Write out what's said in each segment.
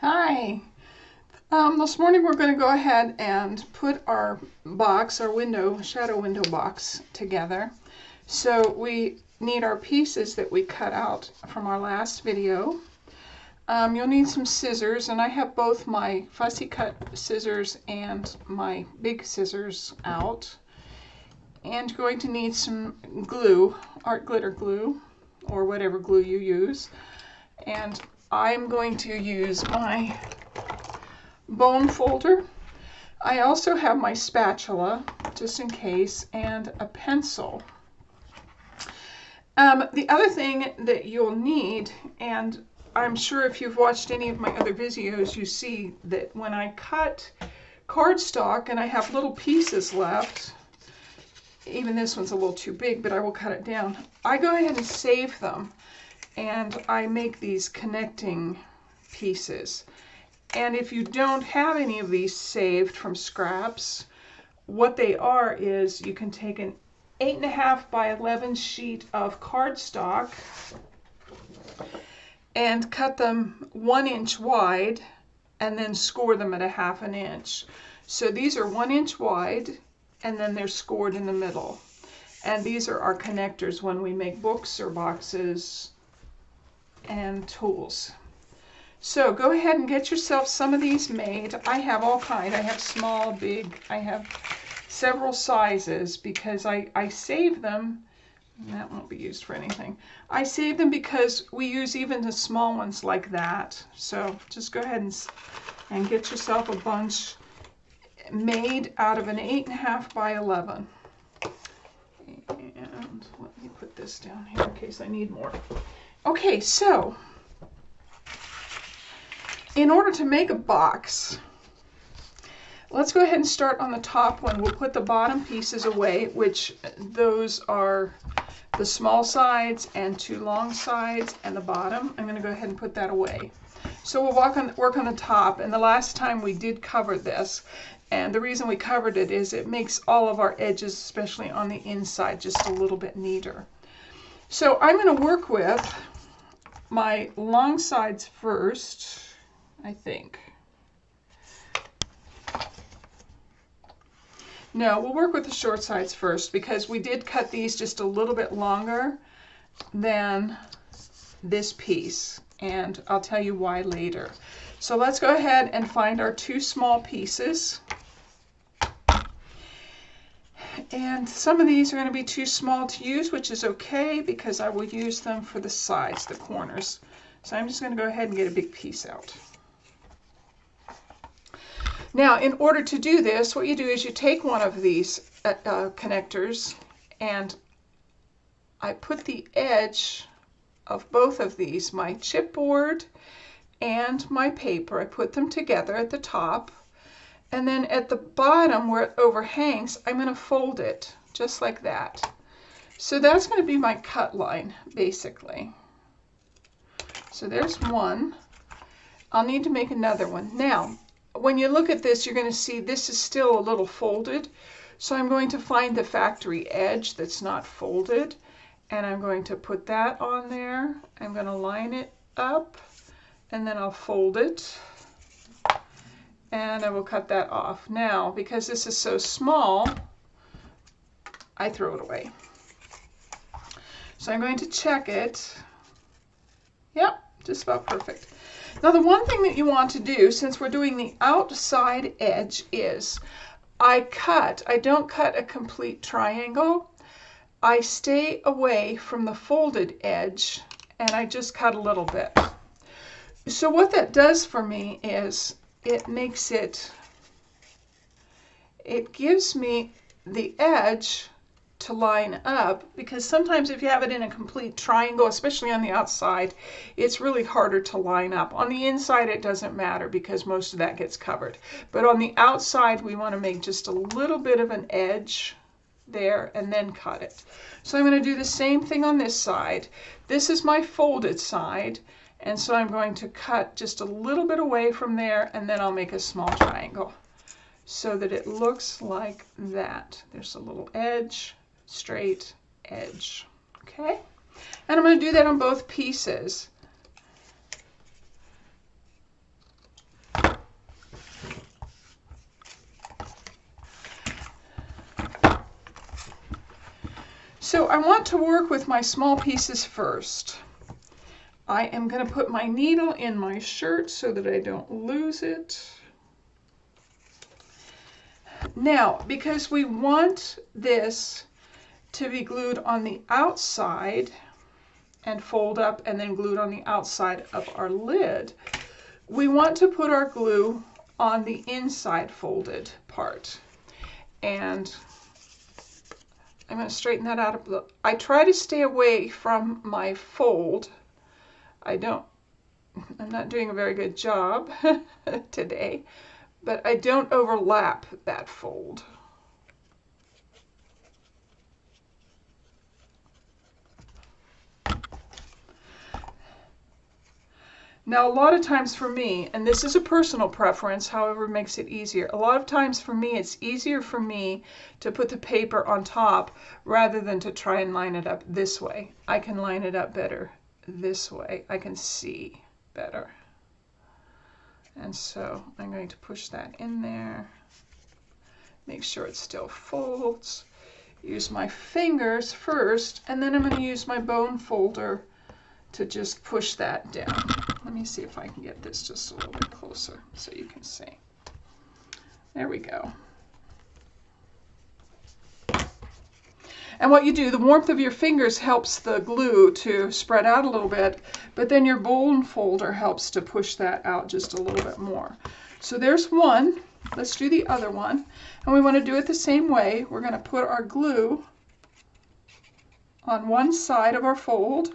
Hi. This morning we're going to go ahead and put our box, our window, shadow window box together. So we need our pieces that we cut out from our last video. You'll need some scissors, and I have both my fussy cut scissors and my big scissors out. And you're going to need some glue, art glitter glue, or whatever glue you use. And I'm going to use my bone folder. I also have my spatula, just in case, and a pencil. The other thing that you'll need, and I'm sure if you've watched any of my other videos, you see that when I cut cardstock and I have little pieces left, even this one's a little too big, but I will cut it down, I go ahead and save them, and I make these connecting pieces. And if you don't have any of these saved from scraps, what they are is you can take an 8.5 by 11 sheet of cardstock and cut them 1 inch wide and then score them at 1/2 inch. So these are 1 inch wide and then they're scored in the middle. And these are our connectors when we make books or boxes and tools. So go ahead and get yourself some of these made. I have all kinds. I have small, big, I have several sizes because I save them. That won't be used for anything. I save them because we use even the small ones like that. So just go ahead and get yourself a bunch made out of an 8.5 by 11. And let me put this down here in case I need more. Okay, so in order to make a box, let's go ahead and start on the top one. We'll put the bottom pieces away, which those are the small sides and 2 long sides and the bottom. I'm going to go ahead and put that away. So we'll work on the top, and the last time we did cover this, and the reason we covered it is it makes all of our edges, especially on the inside, just a little bit neater. So I'm going to work with my long sides first, I think. No, we'll work with the short sides first because we did cut these just a little bit longer than this piece, and I'll tell you why later. So let's go ahead and find our 2 small pieces. And some of these are going to be too small to use, which is okay because I will use them for the sides, the corners. So I'm just going to go ahead and get a big piece out. Now, in order to do this, what you do is you take one of these connectors, and I put the edge of both of these, my chipboard and my paper, I put them together at the top, and then at the bottom where it overhangs, I'm going to fold it just like that. So that's going to be my cut line, basically. So there's one. I'll need to make another one. Now, when you look at this, you're going to see this is still a little folded. So I'm going to find the factory edge that's not folded, and I'm going to put that on there. I'm going to line it up, and then I'll fold it, and I will cut that off. Now, because this is so small, I throw it away. So I'm going to check it. Yep, just about perfect. Now, the one thing that you want to do, since we're doing the outside edge, is I don't cut a complete triangle. I stay away from the folded edge, and I just cut a little bit. So what that does for me is it gives me the edge to line up, because sometimes if you have it in a complete triangle, especially on the outside, it's really harder to line up. On the inside it doesn't matter because most of that gets covered, but on the outside we want to make just a little bit of an edge there and then cut it. So I'm going to do the same thing on this side. This is my folded side, and so I'm going to cut just a little bit away from there, and then I'll make a small triangle so that it looks like that. There's a little edge, straight edge. Okay, and I'm going to do that on both pieces. want to work with my small pieces first. I am going to put my needle in my shirt so that I don't lose it. Now, because we want this to be glued on the outside and fold up and then glued on the outside of our lid, we want to put our glue on the inside folded part. And I'm going to straighten that out. I try to stay away from my fold. I'm not doing a very good job today, but I don't overlap that fold. Now, a lot of times for me, and this is a personal preference, however it makes it easier, a lot of times for me, it's easier for me to put the paper on top rather than to try and line it up this way. I can line it up better this way. I can see better. And so I'm going to push that in there, make sure it still folds, use my fingers first, and then I'm going to use my bone folder to just push that down. Let me see if I can get this just a little bit closer so you can see. There we go. And what you do, the warmth of your fingers helps the glue to spread out a little bit, but then your bone folder helps to push that out just a little bit more. So there's one. Let's do the other one. And we want to do it the same way. We're going to put our glue on one side of our fold.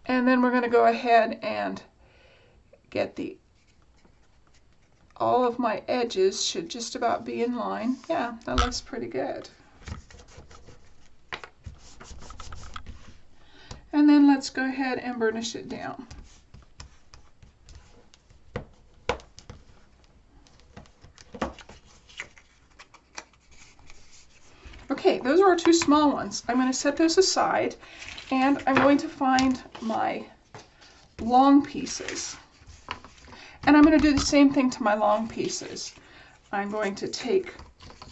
And then we're going to go ahead and get all of my edges should just about be in line. Yeah, that looks pretty good. And then let's go ahead and burnish it down. Okay, those are our two small ones. I'm going to set those aside, and I'm going to find my long pieces. And I'm going to do the same thing to my long pieces. I'm going to take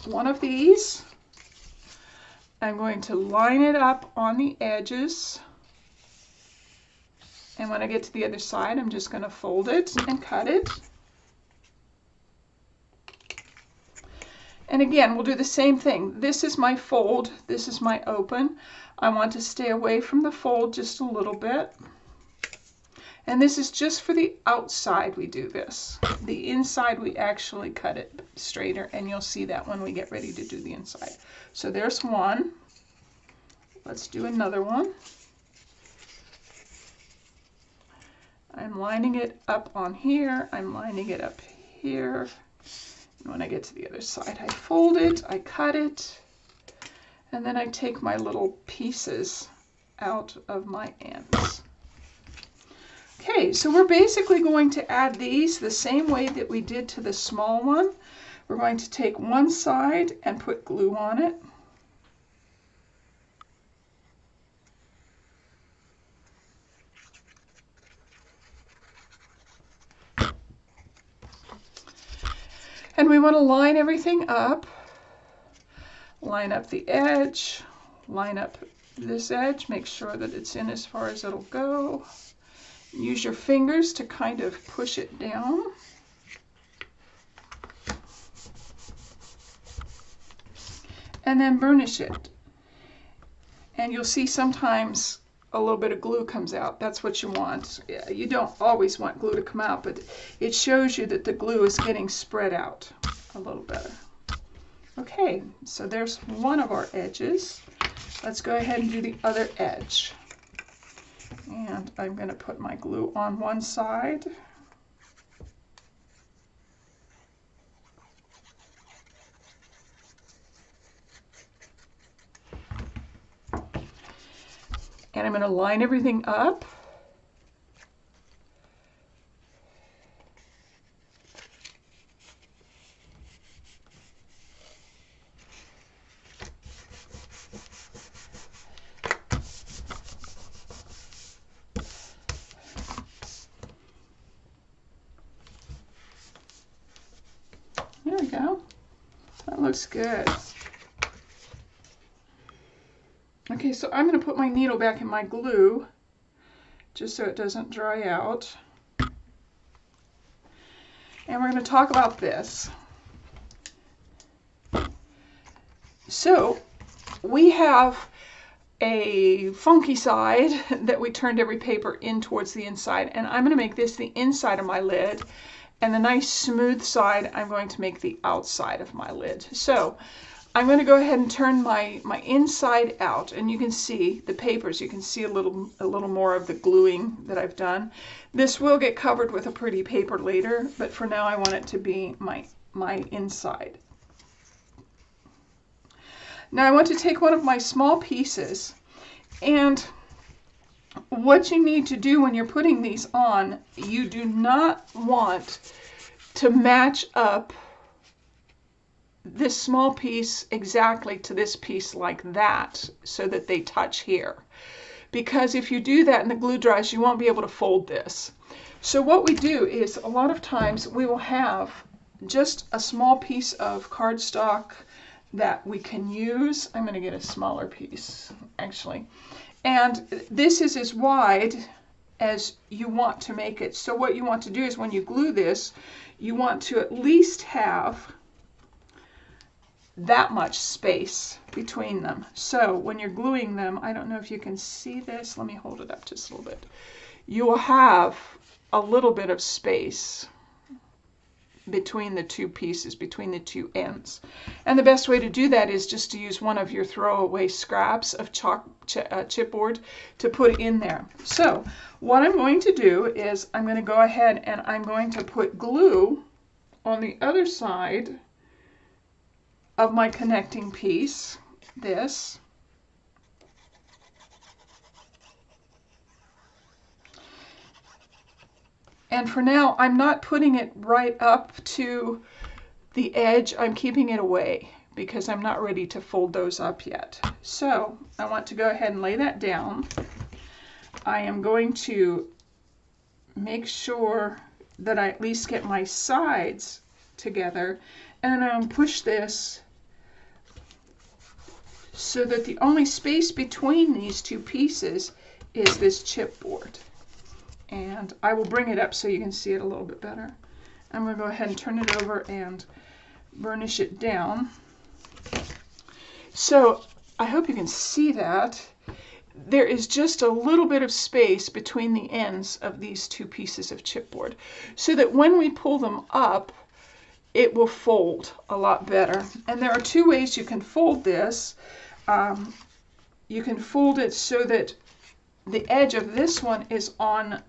one of these. I'm going to line it up on the edges. And when I get to the other side, I'm just going to fold it and cut it. And again, we'll do the same thing. This is my fold. This is my open. I want to stay away from the fold just a little bit. And this is just for the outside we do this. The inside we actually cut it straighter, and you'll see that when we get ready to do the inside. So there's one. Let's do another one. I'm lining it up on here. I'm lining it up here. And when I get to the other side, I fold it, I cut it, and then I take my little pieces out of my ends. Okay, so we're basically going to add these the same way that we did to the small one. We're going to take one side and put glue on it. And we want to line everything up. Line up the edge, line up this edge, make sure that it's in as far as it'll go. Use your fingers to kind of push it down. And then burnish it. And you'll see sometimes a little bit of glue comes out. That's what you want. You don't always want glue to come out, but it shows you that the glue is getting spread out a little better. Okay, so there's one of our edges. Let's go ahead and do the other edge. And I'm going to put my glue on one side. And I'm going to line everything up. we go. That looks good. Okay, so I'm going to put my needle back in my glue just so it doesn't dry out. And we're going to talk about this. So we have a funky side that we turned every paper in towards the inside, and I'm going to make this the inside of my lid, and the nice smooth side I'm going to make the outside of my lid. So I'm going to go ahead and turn my inside out, and you can see the papers. You can see a little more of the gluing that I've done. This will get covered with a pretty paper later, but for now I want it to be my inside. Now I want to take one of my small pieces, and what you need to do when you're putting these on, you do not want to match up this small piece exactly to this piece like that so that they touch here. Because if you do that and the glue dries, you won't be able to fold this. So what we do is a lot of times we will have just a small piece of cardstock that we can use. I'm going to get a smaller piece actually. And this is as wide as you want to make it. So what you want to do is when you glue this, you want to at least have that much space between them. So when you're gluing them, I don't know if you can see this. Let me hold it up just a little bit. You will have a little bit of space between the two pieces, between the two ends. And the best way to do that is just to use one of your throwaway scraps of chipboard to put in there. So what I'm going to do is I'm going to go ahead and I'm going to put glue on the other side of my connecting piece, this. And for now, I'm not putting it right up to the edge. I'm keeping it away because I'm not ready to fold those up yet. So I want to go ahead and lay that down. I am going to make sure that I at least get my sides together, and I'm going to push this so that the only space between these two pieces is this chipboard. And I will bring it up so you can see it a little bit better. I'm going to go ahead and turn it over and burnish it down. So I hope you can see that. There is just a little bit of space between the ends of these two pieces of chipboard so that when we pull them up, it will fold a lot better. And there are two ways you can fold this. You can fold it so that the edge of this one is on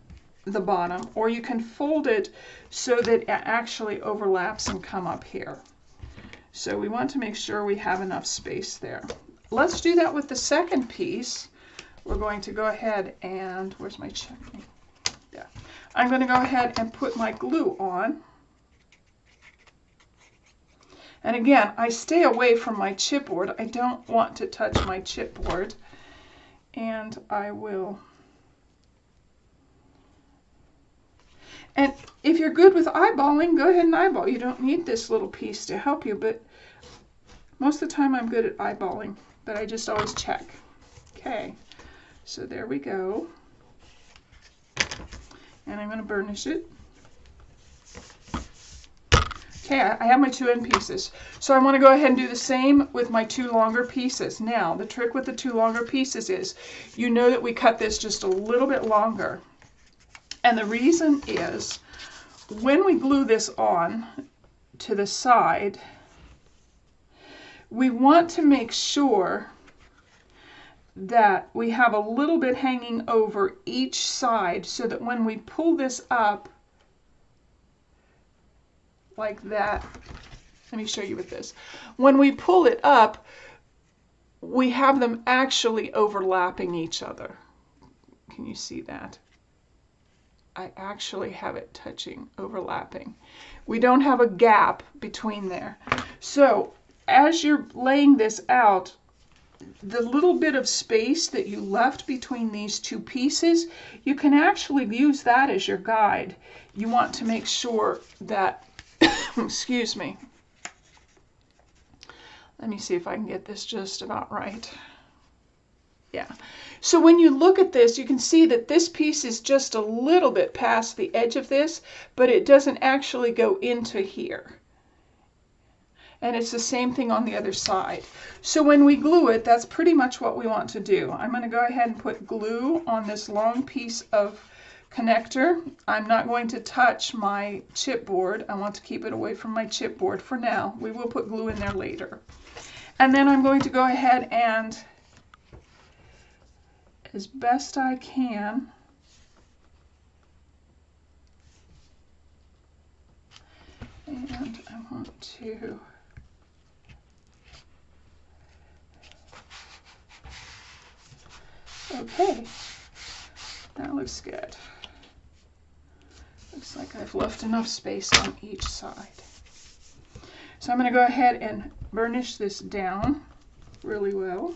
the bottom, or you can fold it so that it actually overlaps and come up here. So we want to make sure we have enough space there. Let's do that with the second piece. We're going to go ahead and, where's my chimney? Yeah. I'm going to go ahead and put my glue on. And again, I stay away from my chipboard. I don't want to touch my chipboard. And I will. And if you're good with eyeballing, go ahead and eyeball. You don't need this little piece to help you, but most of the time I'm good at eyeballing, but I just always check. Okay, so there we go. And I'm going to burnish it. Okay, I have my two end pieces. So I want to go ahead and do the same with my two longer pieces. Now, the trick with the two longer pieces is, you know that we cut this just a little bit longer. And the reason is, when we glue this on to the side, we want to make sure that we have a little bit hanging over each side so that when we pull this up, like that. Let me show you with this. When we pull it up, we have them actually overlapping each other. Can you see that? I actually have it touching, overlapping. We don't have a gap between there. So as you're laying this out, the little bit of space that you left between these two pieces, you can actually use that as your guide. You want to make sure that excuse me, Let me see if I can get this just about right. Yeah. So when you look at this, you can see that this piece is just a little bit past the edge of this, but it doesn't actually go into here. And it's the same thing on the other side. So when we glue it, that's pretty much what we want to do. I'm going to go ahead and put glue on this long piece of connector. I'm not going to touch my chipboard. I want to keep it away from my chipboard for now. We will put glue in there later. And then I'm going to go ahead and, as best I can, and I want to okay, that looks good. Looks like I've left enough space on each side. So I'm going to go ahead and burnish this down really well.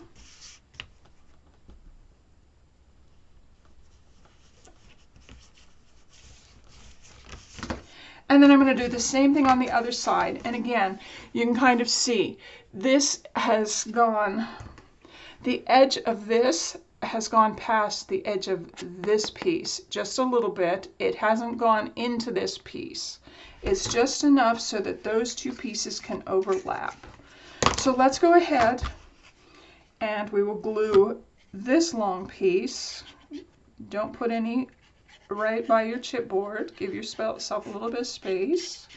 And then I'm going to do the same thing on the other side. And again, you can kind of see this has gone, the edge of this has gone past the edge of this piece just a little bit. It hasn't gone into this piece. It's just enough so that those two pieces can overlap. So let's go ahead and we will glue this long piece. Don't put any right by your chipboard. Give yourself a little bit of space.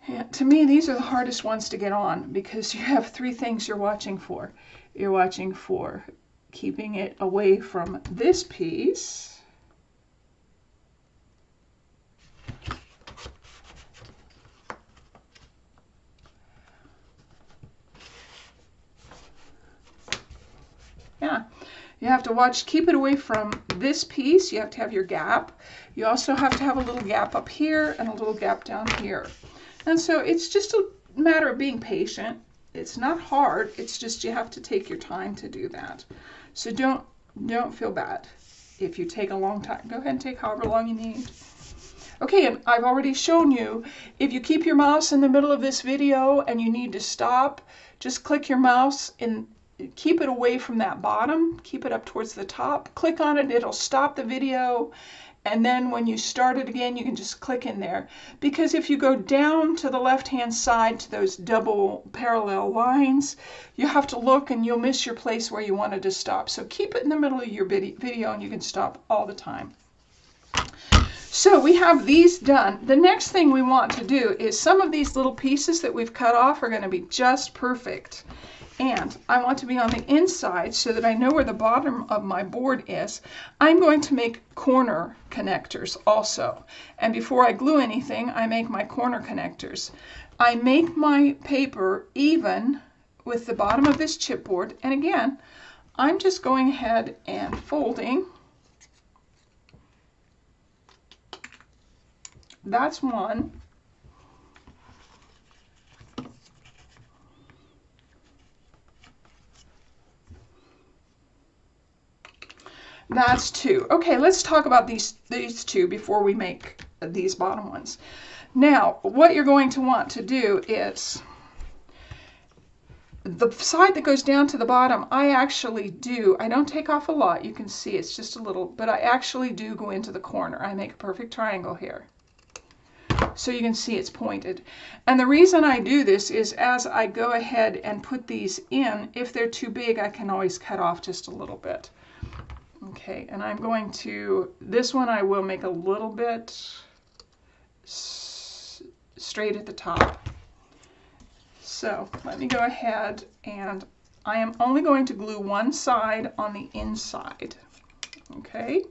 Yeah, to me, these are the hardest ones to get on because you have three things you're watching for. You're watching for keeping it away from this piece. Yeah, you have to watch, keep it away from this piece. You have to have your gap. You also have to have a little gap up here and a little gap down here. And so it's just a matter of being patient. It's not hard. It's just you have to take your time to do that. So don't feel bad if you take a long time. Go ahead and take however long you need. Okay, and I've already shown you, if you keep your mouse in the middle of this video and you need to stop, just click your mouse and keep it away from that bottom. Keep it up towards the top. Click on it. It'll stop the video. And then when you start it again, you can just click in there. Because if you go down to the left-hand side to those double parallel lines, you have to look and you'll miss your place where you wanted to stop. So keep it in the middle of your video and you can stop all the time. So we have these done. The next thing we want to do is some of these little pieces that we've cut off are going to be just perfect. And I want to be on the inside so that I know where the bottom of my board is. I'm going to make corner connectors also. And before I glue anything, I make my corner connectors. I make my paper even with the bottom of this chipboard. And again, I'm just going ahead and folding. That's one. That's two. Okay, let's talk about these two before we make these bottom ones. Now, what you're going to want to do is the side that goes down to the bottom, I don't take off a lot. You can see it's just a little, but I actually do go into the corner. I make a perfect triangle here. So you can see it's pointed. And the reason I do this is as I go ahead and put these in, if they're too big, I can always cut off just a little bit. Okay, and I'm going to, this one I will make a little bit straight at the top. So let me go ahead and I am only going to glue one side on the inside. Okay.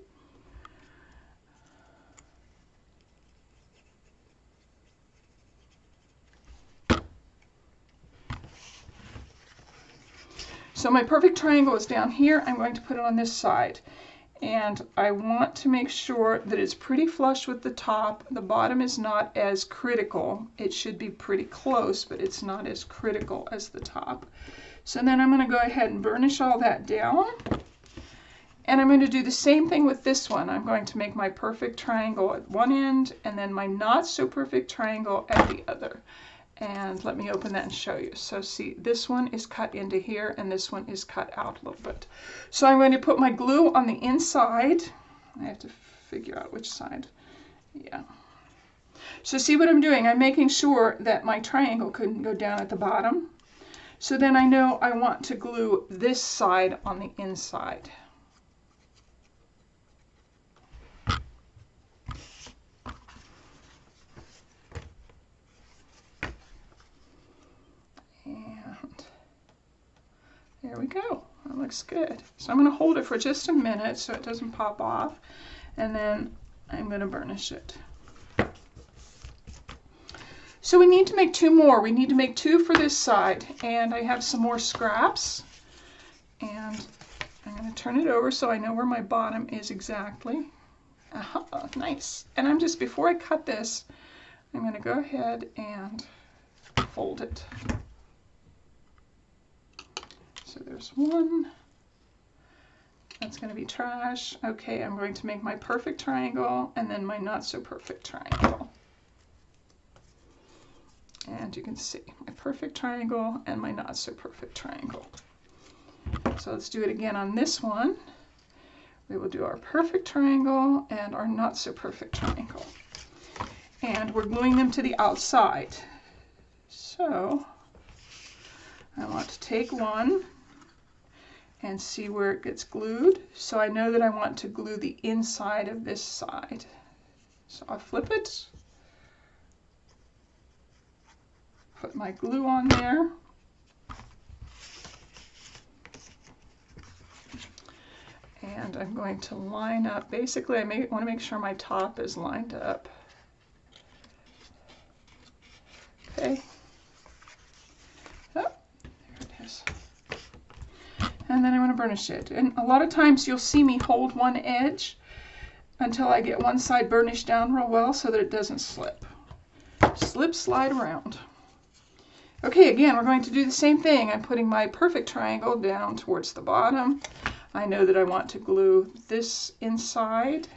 So my perfect triangle is down here. I'm going to put it on this side. And I want to make sure that it's pretty flush with the top. The bottom is not as critical. It should be pretty close, but it's not as critical as the top. So then I'm going to go ahead and burnish all that down. And I'm going to do the same thing with this one. I'm going to make my perfect triangle at one end and then my not so perfect triangle at the other. And let me open that and show you. So see, this one is cut into here and this one is cut out a little bit. So I'm going to put my glue on the inside. I have to figure out which side. Yeah. So see what I'm doing? I'm making sure that my triangle couldn't go down at the bottom. So then I know I want to glue this side on the inside. And there we go. That looks good. So I'm going to hold it for just a minute so it doesn't pop off, and then I'm going to burnish it. So we need to make two more. We need to make two for this side, and I have some more scraps, and I'm going to turn it over so I know where my bottom is exactly. Nice. And I'm just, before I cut this, I'm going to go ahead and fold it. So there's one. That's going to be trash. Okay, I'm going to make my perfect triangle and then my not so perfect triangle. And you can see my perfect triangle and my not so perfect triangle. So let's do it again on this one. We will do our perfect triangle and our not so perfect triangle. And we're gluing them to the outside. So I want to take one and see where it gets glued. So I know that I want to glue the inside of this side. So I'll flip it, put my glue on there, and I'm going to line up. Basically, I want to make sure my top is lined up. Okay. Oh, there it is. And then I want to burnish it. And a lot of times you'll see me hold one edge until I get one side burnished down real well so that it doesn't slip. Slip, slide around. Okay, again, we're going to do the same thing. I'm putting my perfect triangle down towards the bottom. I know that I want to glue this inside.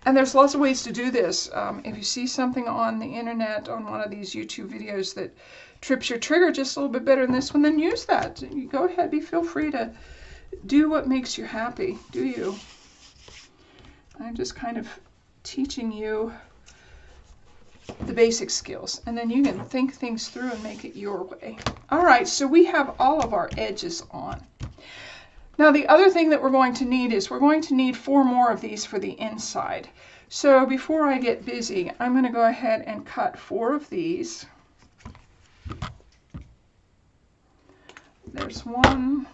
And there's lots of ways to do this. If you see something on the internet, on one of these YouTube videos that trips your trigger just a little bit better than this one, then use that. You go ahead, feel free to do what makes you happy. Do you? I'm just kind of teaching you the basic skills, and then you can think things through and make it your way. All right, so we have all of our edges on. Now the other thing that we're going to need is we're going to need 4 more of these for the inside. So before I get busy, I'm going to go ahead and cut 4 of these. There's one.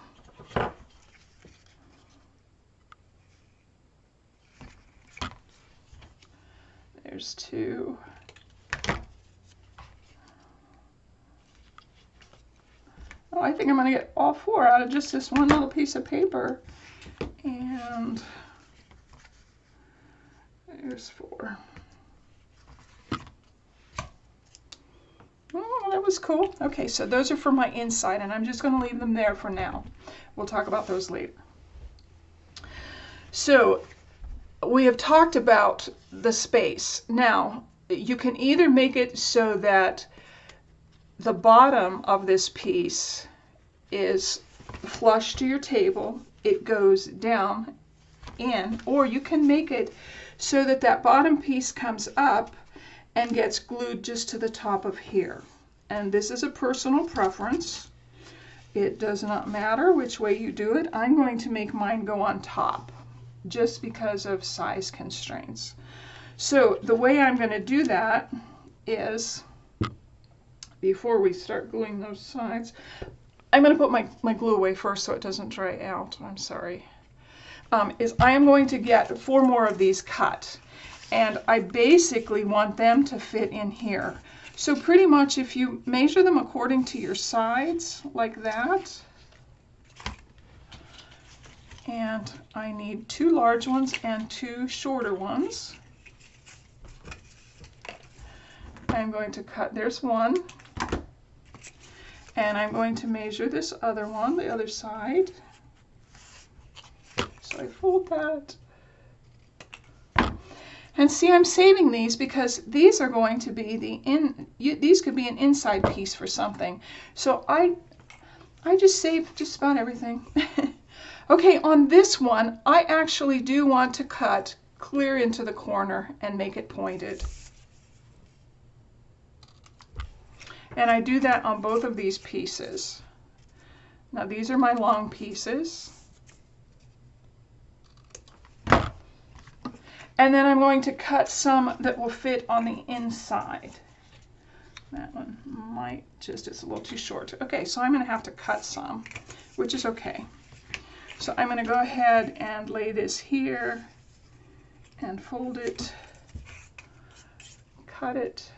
There's 2. Oh, I think I'm going to get all 4 out of just this one little piece of paper. And there's 4. Oh, that was cool. Okay, so those are for my inside, and I'm just going to leave them there for now. We'll talk about those later. So we have talked about the space. Now, you can either make it so that the bottom of this piece is flush to your table, it goes down in, or you can make it so that that bottom piece comes up and gets glued just to the top of here. And this is a personal preference. It does not matter which way you do it. I'm going to make mine go on top just because of size constraints. So the way I'm going to do that is, before we start gluing those sides, I'm going to put my glue away first so it doesn't dry out. I'm sorry. Is I am going to get 4 more of these cut, and I basically want them to fit in here. So pretty much if you measure them according to your sides like that, and I need 2 large ones and 2 shorter ones. I'm going to cut, there's one, And I'm going to measure this other one, the other side. So I fold that. And see, I'm saving these because these are going to be these could be an inside piece for something. So I just saved just about everything. Okay, on this one, I actually do want to cut clear into the corner and make it pointed. And I do that on both of these pieces. Now these are my long pieces. And then I'm going to cut some that will fit on the inside. That one might just, it's a little too short. Okay, so I'm going to have to cut some, which is okay. So I'm going to go ahead and lay this here and fold it, cut it.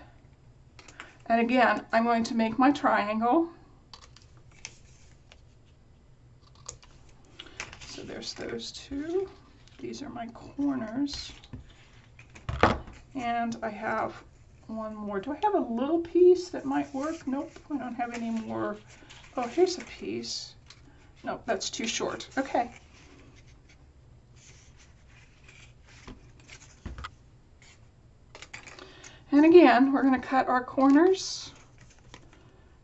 And again, I'm going to make my triangle. So there's those two. These are my corners. And I have one more. Do I have a little piece that might work? Nope, I don't have any more. Oh, here's a piece. Nope, that's too short. Okay. And again, we're going to cut our corners.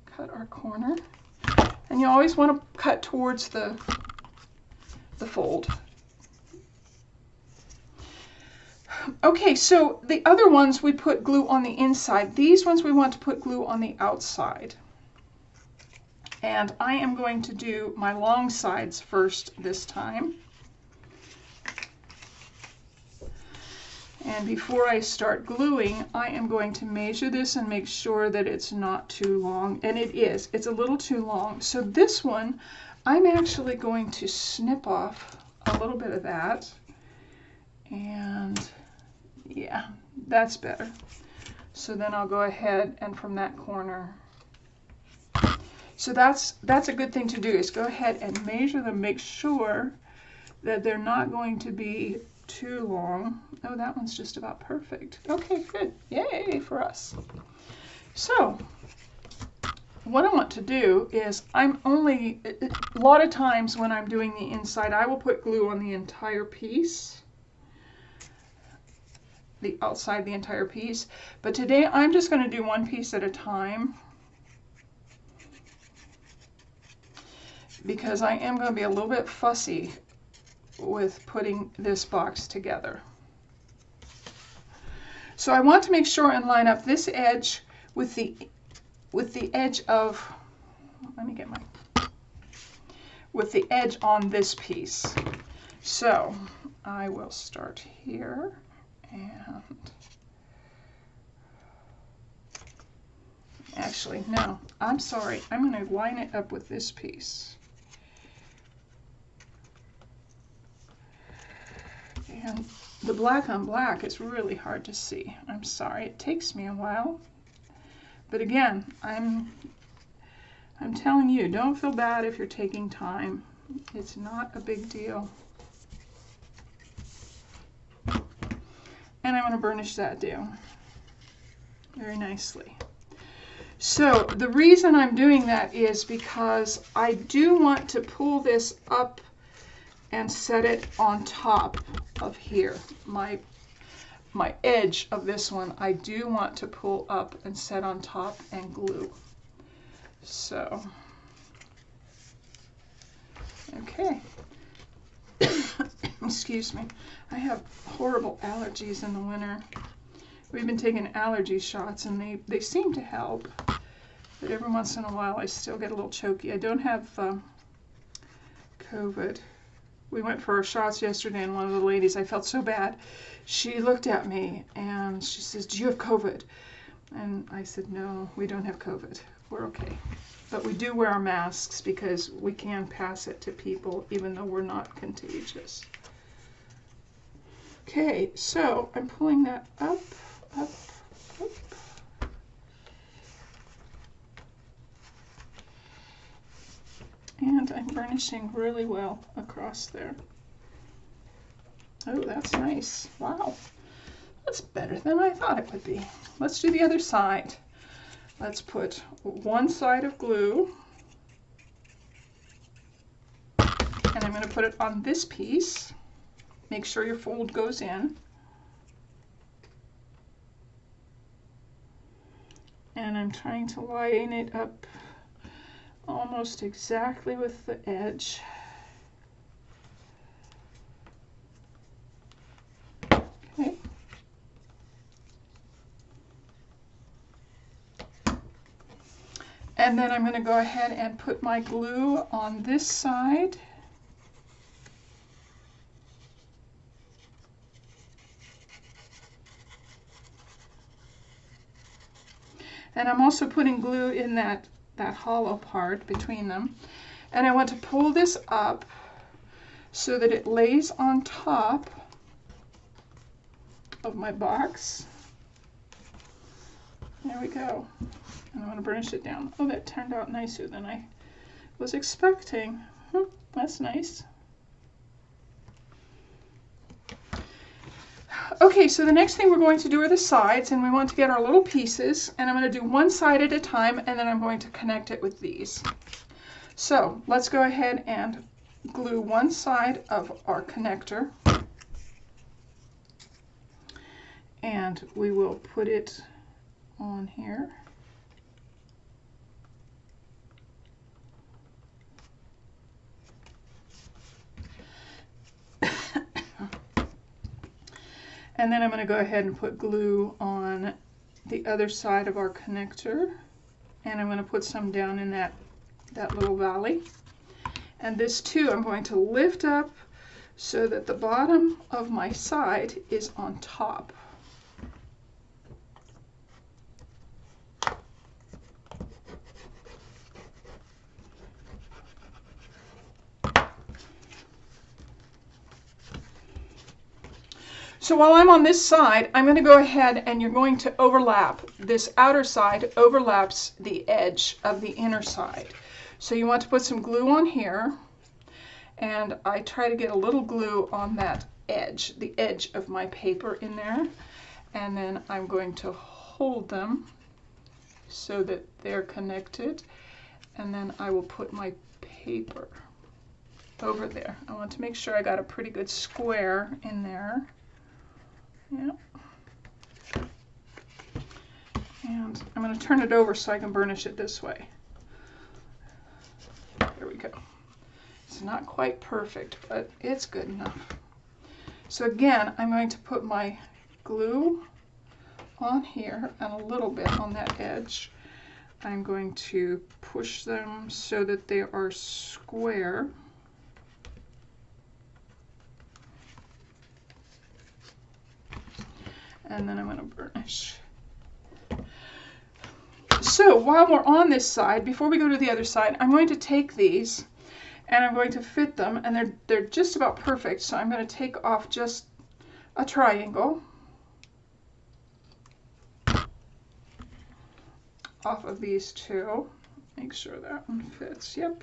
Cut our corner. And you always want to cut towards the fold. Okay, so the other ones we put glue on the inside. These ones we want to put glue on the outside. And I am going to do my long sides first this time. And before I start gluing, I am going to measure this and make sure that it's not too long. And it is. It's a little too long. So this one, I'm actually going to snip off a little bit of that. And yeah, that's better. So then I'll go ahead and from that corner. So that's a good thing to do, is go ahead and measure them, make sure that they're not going to be too long. Oh, that one's just about perfect. Okay, good. Yay for us. So what I want to do is a lot of times when I'm doing the inside, I will put glue on the entire piece. The outside, the entire piece. But today I'm just going to do one piece at a time, because I am going to be a little bit fussy with putting this box together. So I want to make sure and line up this edge with the edge of, let me get with the edge on this piece. So I will start here. And actually, no, I'm sorry. I'm going to line it up with this piece. And the black on black is really hard to see. I'm sorry. It takes me a while. But again, I'm telling you, don't feel bad if you're taking time. It's not a big deal. And I'm going to burnish that down very nicely. So the reason I'm doing that is because I do want to pull this up and set it on top of here. My edge of this one, I do want to pull up and set on top and glue. So, okay. Excuse me. I have horrible allergies in the winter. We've been taking allergy shots and they seem to help. But every once in a while I still get a little choky. I don't have COVID. We went for our shots yesterday and one of the ladies, I felt so bad. She looked at me and she says, "Do you have COVID?" And I said, "No, we don't have COVID. We're okay." But we do wear our masks because we can pass it to people even though we're not contagious. Okay, so I'm pulling that up, up, up. And I'm burnishing really well across there. Oh, that's nice. Wow. That's better than I thought it would be. Let's do the other side. Let's put one side of glue going to put it on this piece. Make sure your fold goes in. And I'm trying to line it up almost exactly with the edge. Okay. And then I'm going to go ahead and put my glue on this side. And I'm also putting glue in that hollow part between them. And I want to pull this up so that it lays on top of my box. There we go. And I want to burnish it down. Oh, that turned out nicer than I was expecting. That's nice. Okay, so the next thing we're going to do are the sides, and we want to get our little pieces, and I'm going to do one side at a time, and then I'm going to connect it with these. So let's go ahead and glue one side of our connector, and we will put it on here. And then I'm going to go ahead and put glue on the other side of our connector. And I'm going to put some down in that little valley. And this too, I'm going to lift up so that the bottom of my side is on top. So while I'm on this side, I'm going to go ahead and you're going to overlap. This outer side overlaps the edge of the inner side. So you want to put some glue on here, and I try to get a little glue on that edge, the edge of my paper in there, and then I'm going to hold them so that they're connected, and then I will put my paper over there. I want to make sure I got a pretty good square in there. Yeah. And I'm going to turn it over so I can burnish it this way. There we go. It's not quite perfect, but it's good enough. So again, I'm going to put my glue on here and a little bit on that edge. I'm going to push them so that they are square. And then I'm going to burnish. So while we're on this side, before we go to the other side, I'm going to take these and I'm going to fit them, and they're just about perfect. So I'm going to take off just a triangle off of these two. Make sure that one fits. Yep.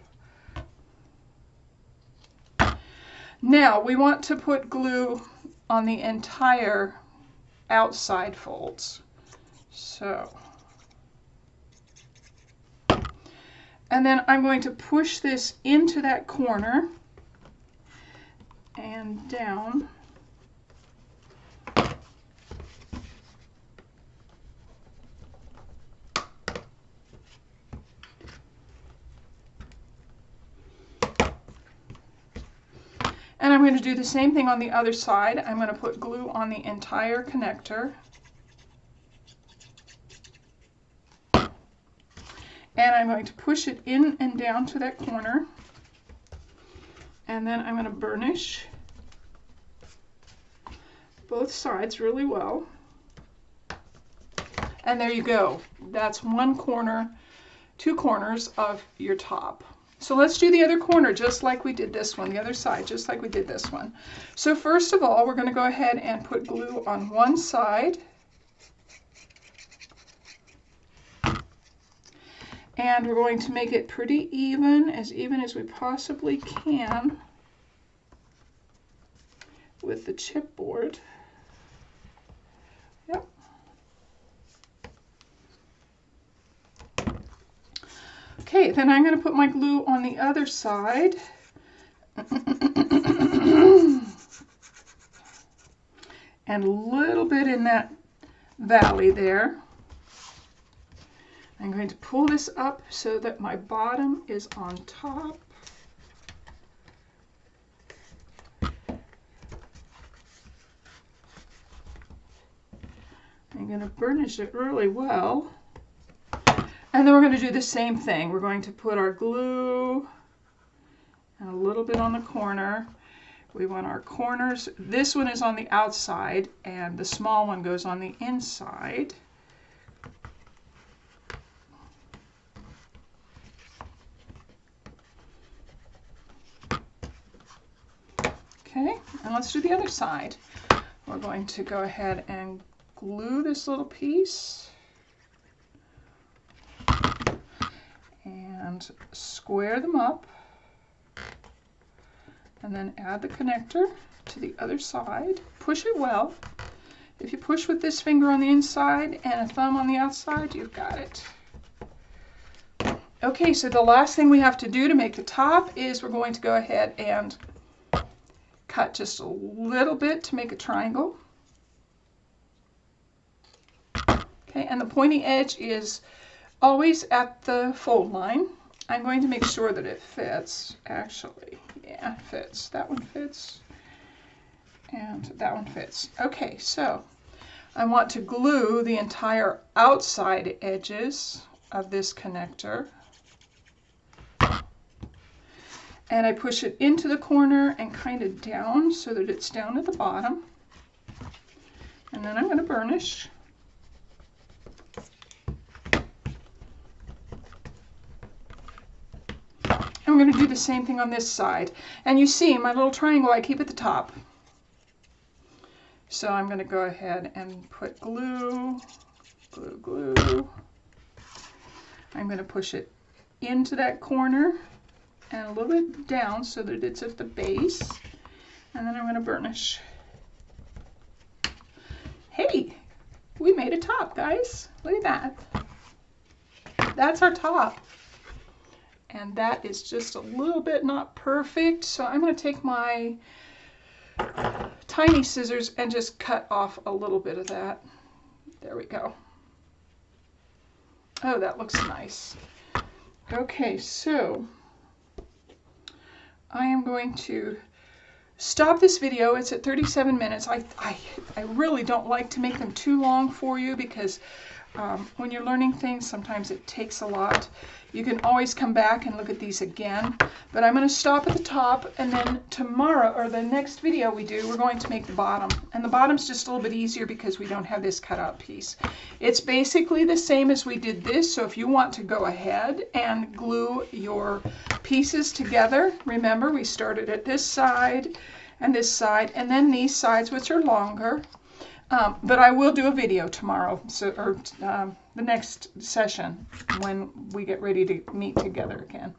Now we want to put glue on the entire outside folds. So, and then I'm going to push this into that corner and down. And I'm going to do the same thing on the other side. I'm going to put glue on the entire connector. And I'm going to push it in and down to that corner. And then I'm going to burnish both sides really well. And there you go. That's one corner, two corners of your top. So let's do the other corner just like we did this one, the other side just like we did this one. So first of all, we're going to go ahead and put glue on one side. And we're going to make it pretty even as we possibly can with the chipboard. Yep. Okay, then I'm going to put my glue on the other side, And a little bit in that valley there. I'm going to pull this up so that my bottom is on top. I'm going to burnish it really well. And then we're going to do the same thing. We're going to put our glue and a little bit on the corner. We want our corners. This one is on the outside and the small one goes on the inside. Okay, and let's do the other side. We're going to go ahead and glue this little piece and square them up, and then add the connector to the other side. Push it well. If you push with this finger on the inside and a thumb on the outside, you've got it. Okay, so the last thing we have to do to make the top is we're going to go ahead and cut just a little bit to make a triangle. Okay, and the pointy edge is always at the fold line. I'm going to make sure that it fits, actually. Yeah, it fits. That one fits. And that one fits. Okay, so I want to glue the entire outside edges of this connector. And I push it into the corner and kind of down so that it's down at the bottom. And then I'm going to burnish. I'm going to do the same thing on this side. And you see my little triangle I keep at the top. So I'm going to go ahead and put glue, glue, glue. I'm going to push it into that corner and a little bit down so that it's at the base. And then I'm going to burnish. Hey, we made a top, guys. Look at that. That's our top. And that is just a little bit not perfect. So I'm going to take my tiny scissors and just cut off a little bit of that. There we go. Oh, that looks nice. Okay, so I am going to stop this video. It's at 37 minutes. I really don't like to make them too long for you because when you're learning things, sometimes it takes a lot. You can always come back and look at these again, but I'm going to stop at the top, and then tomorrow, or the next video we do, we're going to make the bottom. And the bottom's just a little bit easier because we don't have this cutout piece. It's basically the same as we did this, so if you want to go ahead and glue your pieces together, remember we started at this side, and then these sides, which are longer. But I will do a video tomorrow, or the next session when we get ready to meet together again.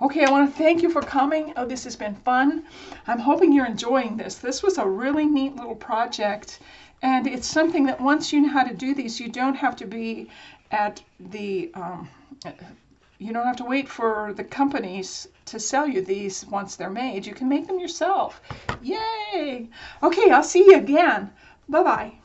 Okay, I want to thank you for coming. Oh, this has been fun. I'm hoping you're enjoying this. This was a really neat little project, and it's something that once you know how to do these, you don't have to be at the, you don't have to wait for the companies to sell you these once they're made. You can make them yourself. Yay! Okay, I'll see you again. Bye-bye.